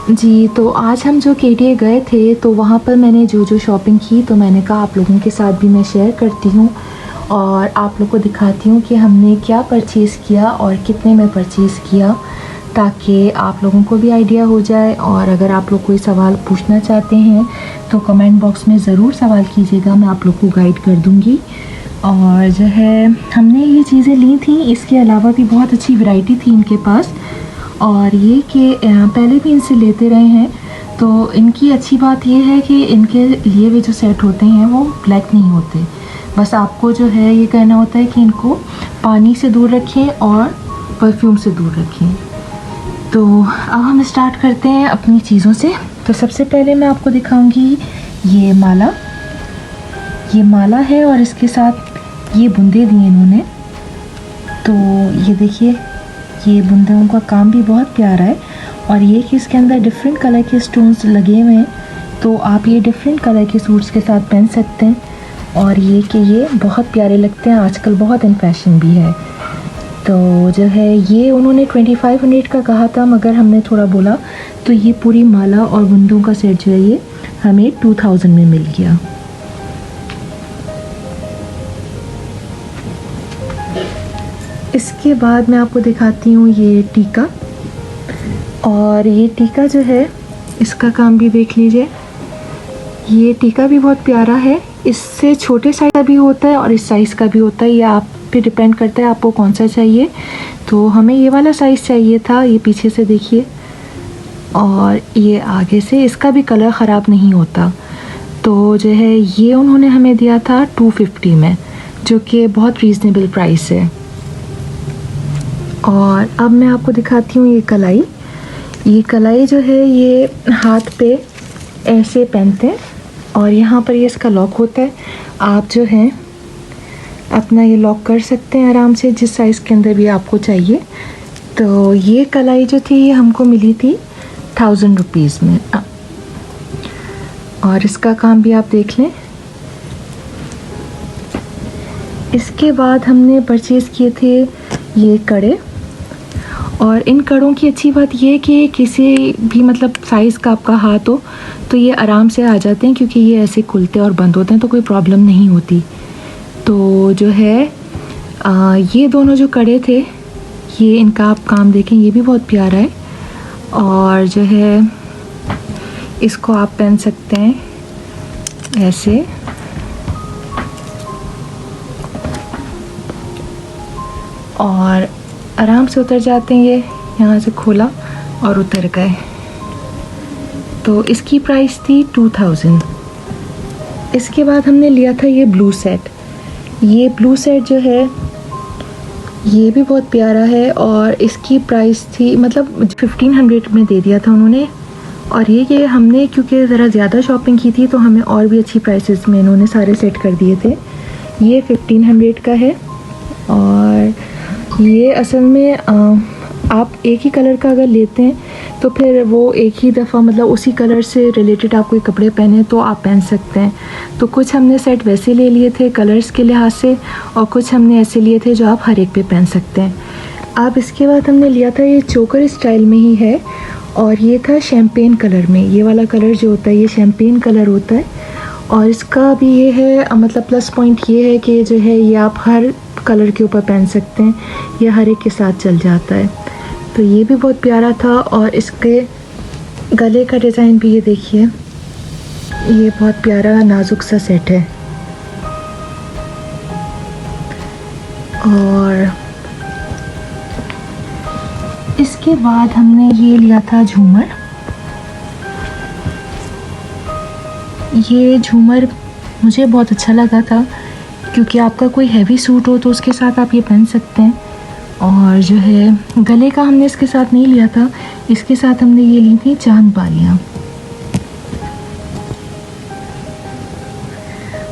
जी, तो आज हम जो केटीए गए थे तो वहाँ पर मैंने जो शॉपिंग की तो मैंने कहा आप लोगों के साथ भी मैं शेयर करती हूँ और आप लोग को दिखाती हूँ कि हमने क्या परचेज़ किया और कितने में परचेज़ किया, ताकि आप लोगों को भी आइडिया हो जाए। और अगर आप लोग कोई सवाल पूछना चाहते हैं तो कमेंट बॉक्स में ज़रूर सवाल कीजिएगा, मैं आप लोग को गाइड कर दूँगी। और जो है हमने ये चीज़ें ली थी, इसके अलावा भी बहुत अच्छी वैरायटी थी इनके पास। और ये कि पहले भी इनसे लेते रहे हैं, तो इनकी अच्छी बात ये है कि इनके लिए भी जो सेट होते हैं वो ब्लैक नहीं होते। बस आपको जो है ये करना होता है कि इनको पानी से दूर रखें और परफ्यूम से दूर रखें। तो अब हम स्टार्ट करते हैं अपनी चीज़ों से। तो सबसे पहले मैं आपको दिखाऊंगी ये माला। ये माला है और इसके साथ ये बूंदे दिए इन्होंने। तो ये देखिए, ये बूंदों का काम भी बहुत प्यारा है और ये कि इसके अंदर डिफरेंट कलर के स्टोन्स लगे हुए हैं, तो आप ये डिफरेंट कलर के सूट्स के साथ पहन सकते हैं। और ये कि ये बहुत प्यारे लगते हैं, आजकल बहुत इन फैशन भी है। तो जो है ये उन्होंने 2500 का कहा था, मगर हमने थोड़ा बोला तो ये पूरी माला और बूंदों का सेट जो है ये हमें 2000 में मिल गया। इसके बाद मैं आपको दिखाती हूँ ये टीका। और ये टीका जो है इसका काम भी देख लीजिए। ये टीका भी बहुत प्यारा है, इससे छोटे साइज़ का भी होता है और इस साइज़ का भी होता है, ये आप पे डिपेंड करता है आपको कौन सा चाहिए। तो हमें ये वाला साइज़ चाहिए था। ये पीछे से देखिए और ये आगे से, इसका भी कलर ख़राब नहीं होता। तो जो है ये उन्होंने हमें दिया था 250 में, जो कि बहुत रीज़नेबल प्राइस है। और अब मैं आपको दिखाती हूँ ये कलाई। ये कलाई जो है ये हाथ पे ऐसे पहनते हैं और यहाँ पर ये इसका लॉक होता है। आप जो है अपना ये लॉक कर सकते हैं आराम से, जिस साइज़ के अंदर भी आपको चाहिए। तो ये कलाई जो थी ये हमको मिली थी 1000 रुपीज़ में। और इसका काम भी आप देख लें। इसके बाद हमने परचेज़ किए थे ये कड़े। और इन कड़ों की अच्छी बात ये है कि किसी भी मतलब साइज़ का आपका हाथ हो तो ये आराम से आ जाते हैं, क्योंकि ये ऐसे खुलते और बंद होते हैं तो कोई प्रॉब्लम नहीं होती। तो जो है ये दोनों जो कड़े थे ये इनका आप काम देखें, ये भी बहुत प्यारा है। और जो है इसको आप पहन सकते हैं ऐसे। और आराम से उतर जाते हैं, ये यहाँ से खोला और उतर गए। तो इसकी प्राइस थी 2000। इसके बाद हमने लिया था ये ब्लू सेट। ये ब्लू सेट जो है ये भी बहुत प्यारा है और इसकी प्राइस थी मतलब 1500 में दे दिया था उन्होंने। और ये हमने क्योंकि ज़रा ज़्यादा शॉपिंग की थी तो हमें और भी अच्छी प्राइसेस में इन्होंने सारे सेट कर दिए थे। ये 1500 का है। और ये असल में आप एक ही कलर का अगर लेते हैं तो फिर वो एक ही दफ़ा मतलब उसी कलर से रिलेटेड आप कोई कपड़े पहने तो आप पहन सकते हैं। तो कुछ हमने सेट वैसे ले लिए थे कलर्स के लिहाज से, और कुछ हमने ऐसे लिए थे जो आप हर एक पे पहन सकते हैं। अब इसके बाद हमने लिया था ये चोकर स्टाइल में ही है और ये था शैम्पेन कलर में। ये वाला कलर जो होता है ये शैम्पेन कलर होता है। और इसका भी ये है मतलब प्लस पॉइंट ये है कि जो है ये आप हर कलर के ऊपर पहन सकते हैं, ये हर एक के साथ चल जाता है। तो ये भी बहुत प्यारा था। और इसके गले का डिज़ाइन भी ये देखिए, ये बहुत प्यारा नाजुक सा सेट है। और इसके बाद हमने ये लिया था झूमर। ये झूमर मुझे बहुत अच्छा लगा था, क्योंकि आपका कोई हैवी सूट हो तो उसके साथ आप ये पहन सकते हैं। और जो है गले का हमने इसके साथ नहीं लिया था, इसके साथ हमने ये ली थी चांद बालियाँ।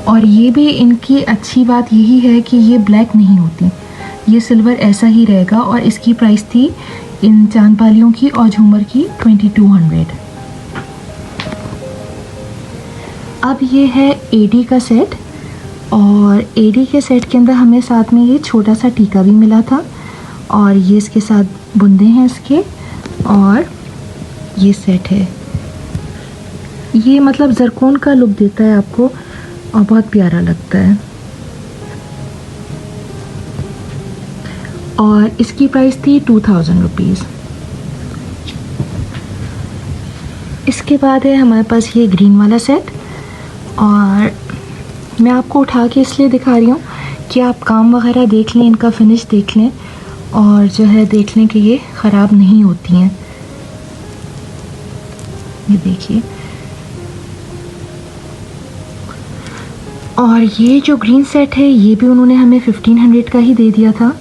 और ये भी इनकी अच्छी बात यही है कि ये ब्लैक नहीं होती, ये सिल्वर ऐसा ही रहेगा। और इसकी प्राइस थी इन चांद बालियों की और झूमर की 2200। अब ये है एडी का सेट। और एडी के सेट के अंदर हमें साथ में ये छोटा सा टीका भी मिला था और ये इसके साथ बुंदे हैं इसके। और ये सेट है। ये मतलब ज़रकोन का लुक देता है आपको और बहुत प्यारा लगता है। और इसकी प्राइस थी 2000 रुपीज़। इसके बाद है हमारे पास ये ग्रीन वाला सेट, और मैं आपको उठा के इसलिए दिखा रही हूँ कि आप काम वगैरह देख लें, इनका फिनिश देख लें, और जो है देख लें कि ये ख़राब नहीं होती हैं। ये देखिए। और ये जो ग्रीन सेट है ये भी उन्होंने हमें 1500 का ही दे दिया था,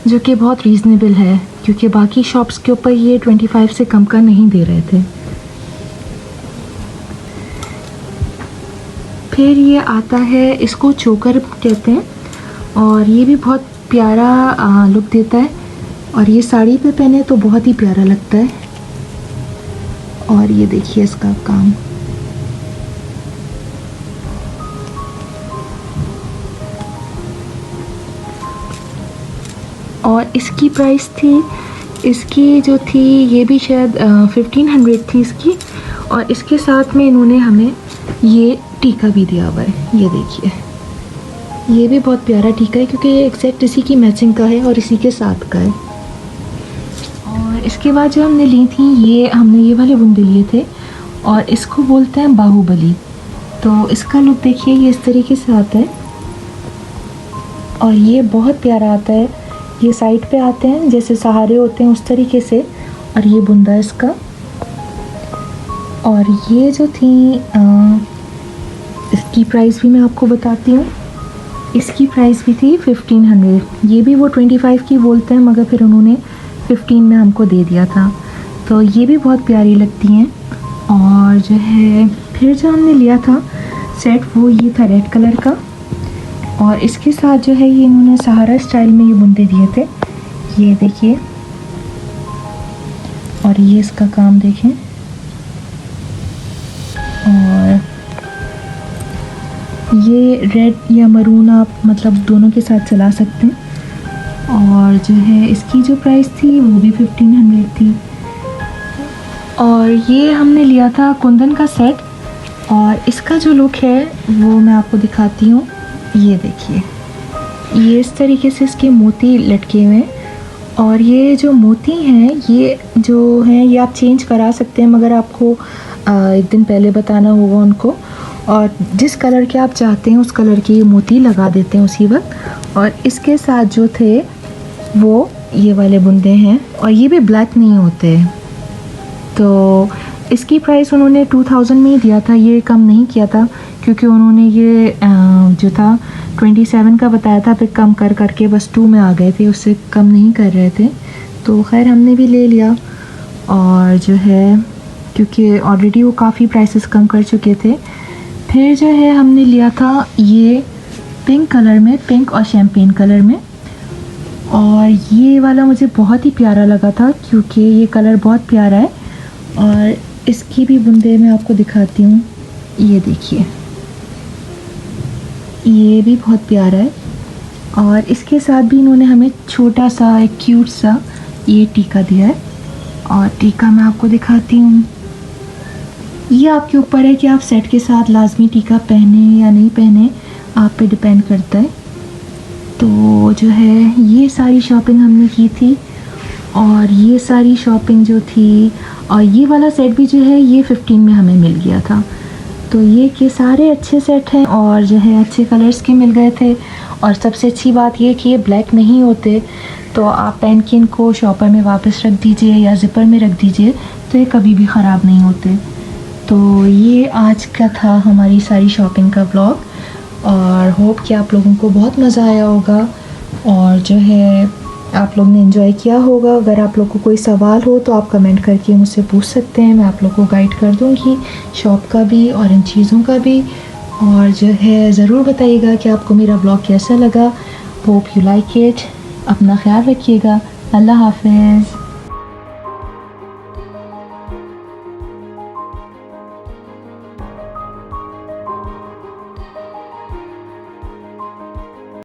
जो कि बहुत रीज़नेबल है, क्योंकि बाकी शॉप्स के ऊपर ये 25 से कम का नहीं दे रहे थे। फिर ये आता है, इसको चोकर कहते हैं, और ये भी बहुत प्यारा लुक देता है, और ये साड़ी पे पहने तो बहुत ही प्यारा लगता है। और ये देखिए इसका काम। और इसकी प्राइस थी, इसकी जो थी ये भी शायद 1500 थी इसकी, और इसके साथ में इन्होंने हमें ये टीका भी दिया हुआ है। ये देखिए, ये भी बहुत प्यारा टीका है, क्योंकि ये एग्जैक्ट इसी की मैचिंग का है और इसी के साथ का है। और इसके बाद जो हमने ली थी, ये हमने ये वाले बुंदे लिए थे, और इसको बोलते हैं बाहुबली। तो इसका लुक देखिए, ये इस तरीके से आता है, और ये बहुत प्यारा आता है। ये साइड पे आते हैं जैसे सहारे होते हैं उस तरीके से, और ये बुंदा इसका। और ये जो थी इसकी प्राइस भी मैं आपको बताती हूँ। इसकी प्राइस भी थी 1500। ये भी वो 25 की बोलते हैं, मगर फिर उन्होंने 15 में हमको दे दिया था। तो ये भी बहुत प्यारी लगती हैं। और जो है फिर जो हमने लिया था सेट, वो ये था रेड कलर का, और इसके साथ जो है ये इन्होंने सहारा स्टाइल में ये बुंदे दिए थे। ये देखिए, और ये इसका काम देखें। और ये रेड या मरून आप मतलब दोनों के साथ चला सकते हैं। और जो है इसकी जो प्राइस थी वो भी 1500 थी। और ये हमने लिया था कुंदन का सेट, और इसका जो लुक है वो मैं आपको दिखाती हूँ। ये देखिए, ये इस तरीके से इसके मोती लटके हुए हैं, और ये जो मोती हैं ये जो हैं ये आप चेंज करा सकते हैं, मगर आपको एक दिन पहले बताना होगा उनको, और जिस कलर के आप चाहते हैं उस कलर के ये मोती लगा देते हैं उसी वक्त। और इसके साथ जो थे वो ये वाले बुंदे हैं, और ये भी ब्लैक नहीं होते। तो इसकी प्राइस उन्होंने 2000 में ही दिया था, ये कम नहीं किया था, क्योंकि उन्होंने ये जो था 27 का बताया था, फिर कम कर करके बस 2 में आ गए थे, उससे कम नहीं कर रहे थे। तो खैर हमने भी ले लिया। और जो है क्योंकि ऑलरेडी वो काफ़ी प्राइसेस कम कर चुके थे। फिर जो है हमने लिया था ये पिंक कलर में, पिंक और शैम्पेन कलर में, और ये वाला मुझे बहुत ही प्यारा लगा था, क्योंकि ये कलर बहुत प्यारा है। और इसकी भी बुंदे मैं आपको दिखाती हूँ। ये देखिए, ये भी बहुत प्यारा है। और इसके साथ भी इन्होंने हमें छोटा सा एक क्यूट सा ये टीका दिया है, और टीका मैं आपको दिखाती हूँ। ये आपके ऊपर है कि आप सेट के साथ लाजमी टीका पहने या नहीं पहने, आप पे डिपेंड करता है। तो जो है ये सारी शॉपिंग हमने की थी, और ये सारी शॉपिंग जो थी, और ये वाला सेट भी जो है ये 15 में हमें मिल गया था। तो ये के सारे अच्छे सेट हैं, और जो है अच्छे कलर्स के मिल गए थे। और सबसे अच्छी बात ये कि ये ब्लैक नहीं होते, तो आप पहन के इनको शॉपर में वापस रख दीजिए या ज़िपर में रख दीजिए, तो ये कभी भी ख़राब नहीं होते। तो ये आज का था हमारी सारी शॉपिंग का व्लॉग, और होप कि आप लोगों को बहुत मज़ा आया होगा, और जो है आप लोग ने एंजॉय किया होगा। अगर आप लोग को कोई सवाल हो तो आप कमेंट करके मुझसे पूछ सकते हैं, मैं आप लोग को गाइड कर दूँगी शॉप का भी और इन चीज़ों का भी। और जो है ज़रूर बताइएगा कि आपको मेरा व्लॉग कैसा लगा। Hope you like it. अपना ख्याल रखिएगा। अल्लाह हाफ़िज़।